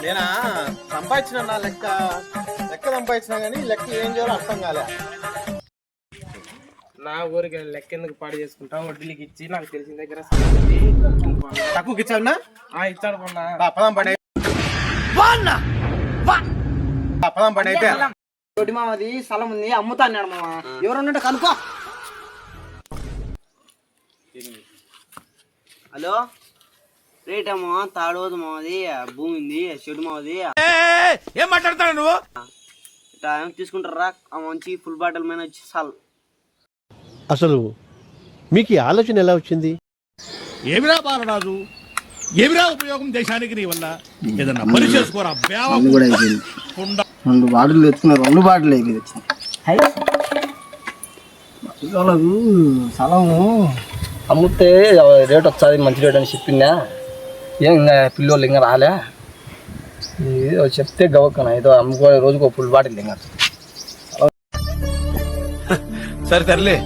నేనా సంపాదించిన నా లెక్క సంపాదించినా కానీ లెక్క ఏం చేయాలో అర్థం కాలే. నా ఊరికి లెక్క ఎందుకు పాడు చేసుకుంటాం, వడ్డీలకి ఇచ్చి నాకు తెలిసిన దగ్గర తక్కువకి ఇచ్చావునా? ఇచ్చాడు కొన్నా. పదాం పడి అయితే తోటి మామది స్థలం ఉంది, అమ్ముతా అన్నాడు మామ. ఎవరన్నట్టు కనుకో. హలో, రేట్ ఏమో తాడవద్దు మామది, భూమి ఉంది, చెడు మామది. ఏం మాట్లాడతాడు నువ్వు? ఇట్లా తీసుకుంటారా? మంచి ఫుల్ బాటిల్ మీద వచ్చి చాలు. అసలు మీకు ఈ ఆలోచన ఎలా వచ్చింది? ఏమిరా బాలరాజు, ఏమిరా ఉపయోగం దేశానికి నీ వల్ల? ఏదన్నా పని చేసుకోరా. రెండు బాటిల్ తెచ్చుకున్నారు, రెండు బాటిల్ అయిపోయి స్థలము అమ్ముతే రేట్ వస్తుంది, మంచి రేట్ అని చెప్పిందా. ఏం ఇంకా పిల్లోళ్ళు ఇంకా రాలే, చెప్తే గవక్కన ఏదో అమ్ముకో, రోజుకో ఫుల్ బాటిల్ ఇంకా. సరే తరలే,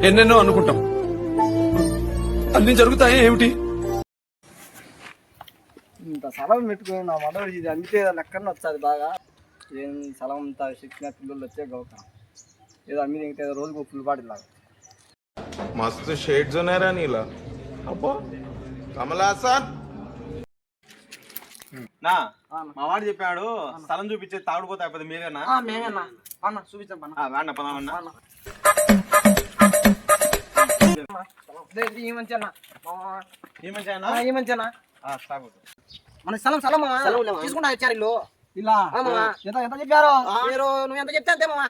ఎన్నెన్నో అనుకుంటాం, అన్ని జరుగుతాయి ఏమిటి? ఇంత స్థలం పెట్టుకుని నా మొదలు ఇది అమ్మితే లెక్కన వచ్చేది బాగా. ఏం స్థలం అంతా చెప్పిన పిల్లలు వచ్చే గవక్కన ఏదో అమ్మి తింటే రోజుకో ఫుల్ బాటిల్ లాగా. मस्त शेड जो नाही राणीला अप्पा कमला असा నా మా వాడు చెప్పాడు స్థలం చూపించే తాగుడుపోతే అయిపోతుంది. మీరేనా? మేమేనా అన్న, చూపించాం వేండ పదామన్నా. ఈ మంచినా ఈ మంచినా మన స్థలం తీసుకుంటా వచ్చారు ఇల్లు ఇలా. ఎంత ఎంత చెప్పారు మీరు? నువ్వు ఎంత చెప్తే అంతే మామా.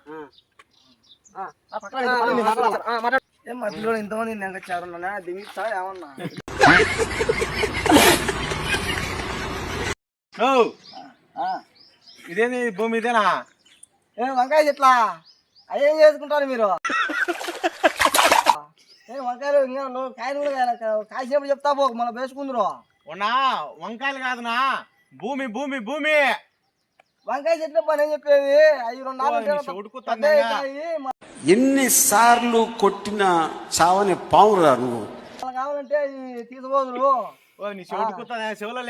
ఏం మధ్యలో ఇంతమంది నెంకొచ్చారు, దింగిస్తా ఏమన్నా. ఇదేంది భూమి ఇదేనా? ఏం వంకాయ చెట్లా? అయ్యేం చేసుకుంటారు మీరు? ఏ వంకాయలు ఇంకా కాయలు కూడా కాసేపు చెప్తా పో, మళ్ళీ వేసుకుందరు. ఉన్నా వంకాయలు కాదునా, భూమి భూమి భూమి. వంకాయ చెట్లు పని ఏం చెప్పేది? అవి 2 నాలుగు ఎన్నిసార్లు కొట్టిన చావని పావురా నువ్వు. కావాలంటే తీసుకోదు. నీ చెవుడుకుతా చెవులో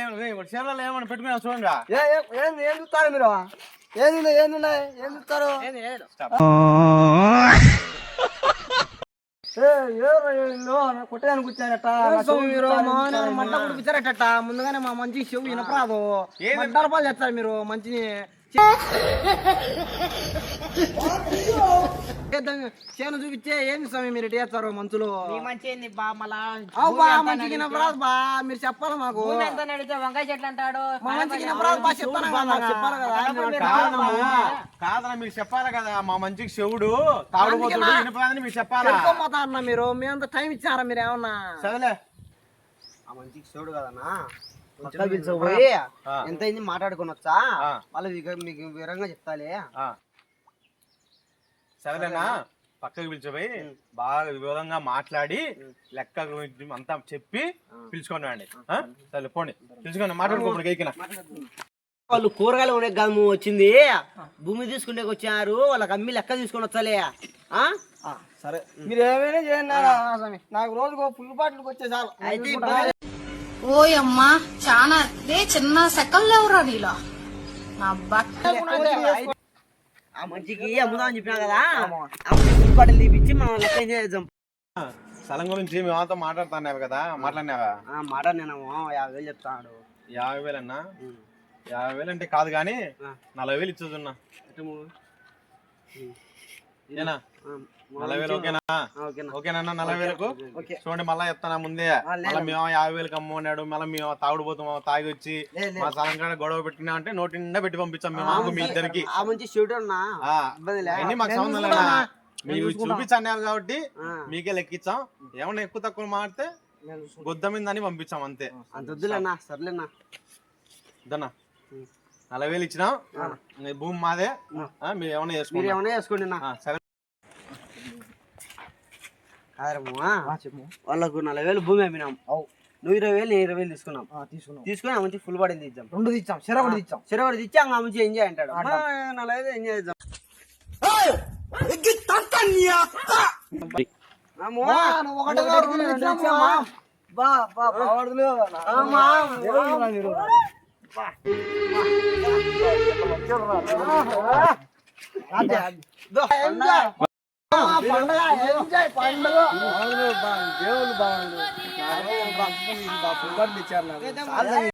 చెవులలో ఏమన్నా పెట్టుకున్నా చూడండి. ఏం చూస్తారు మీరు? ఏం చూస్తారు? కొట్టడానికి కూర్చారట మట్ట కూర్చారట. ముందుగానే మా మంచి చెవు వినపరాదు, రూపాయలు చేస్తారు మీరు. మంచి చేను చూపించే ఏంది స్వామి మీరు ఇటు చేస్తారు మంచులు? మంచిగా బా మీరు చెప్పాలి మాకు. వంకాయ చెట్లు అంటాడు, చెప్పాలి కదా. కాదన్నా మీకు చెప్పాలి కదా, మా మంచికి చెవుడు తాగుడుపోతుడు వినపరాదని మీకు చెప్పాలా అన్న మీరు. మేమంతా టైం ఇచ్చారా మీరు ఏమన్నా? సరేలే, ఆ మంచికి చెవుడు కదన్నా, పోయి ఎంత అయింది మాట్లాడుకుని వచ్చా వాళ్ళు మీకు వివరంగా చెప్తాలే. సరేలేనా, పక్కకు పిలిచిపోయి బాగా వివరంగా మాట్లాడి లెక్క అంతా చెప్పి పిలుచుకోండి అండి. సరే పోండి, పిలుచుకోండి, మాట్లాడుకోండి. ఎక్కిన వాళ్ళు కూరగాయలు ఉండే గమ్ము వచ్చింది, భూమి తీసుకుంటే వచ్చారు, వాళ్ళకి అమ్మి లెక్క తీసుకొని వచ్చాలే. సరే మీరు ఏమైనా చేయండి, నాకు రోజుకు ఫుల్ బాటిల్కి వచ్చే చాలు. అయితే ఓయమ్మా చాలా చిన్న సెకండ్ లేవురా నీలో నా బట్ట. ఆ మంచికి అమ్ముదామని చెప్పినా కదా, ఫుల్ బాటిల్ తీపిచ్చి మనం లెక్క చేద్దాం. స్థలం గురించి మేమంతా మాట్లాడుతున్నావు కదా, మాట్లాడినావా? మాట్లాడినాము, 50,000 చెప్తాడు. 50,000 అన్నా? 50,000 అంటే కాదు కానీ 40,000 ఇచ్చున్నా. 40,000 ఓకేనా? ఓకేనా 40,000కు? చూడండి మళ్ళా చెప్తానా ముందే, మళ్ళీ మేము 50,000కి అమ్మన్నాడు, మళ్ళీ మేము తాగుడుపోతాం, తాగి వచ్చి మా స్థలం కాడ గొడవ పెట్టినా అంటే నోటి నిండా పెట్టి పంపించాం మేము మీ ఇద్దరికి. అన్ని మాకు సంబంధం లేదా, మీకు చూపించన్నారు కాబట్టి మీకే లెక్కించాం. ఏమన్నా ఎక్కువ తక్కువ మాడితే గొద్ద మీద పంపించాం అంతే. అంతొద్దులేనా? సర్లేనా దన్నా 40,000 ఇచ్చినాం, భూమి మాదే, మీరు ఏమన్నా చేసుకోండి. సరే వాళ్ళకు 40,000 భూమి అమ్మినాం, నువ్వు 20,000 నేను 20,000 తీసుకుని ఆ మంచి ఫుల్ బాటిల్ తెచ్చాం. 2 తెచ్చాం, చెరవడి తెచ్చి ఆ మంచి ఎంజాయ్ అంటాడు. 40,000 ఎంజాయ్ చేద్దాం. బా బా బావడులు మీరు దేవుళ్ళు బాగుండు ఇచ్చారు నాకు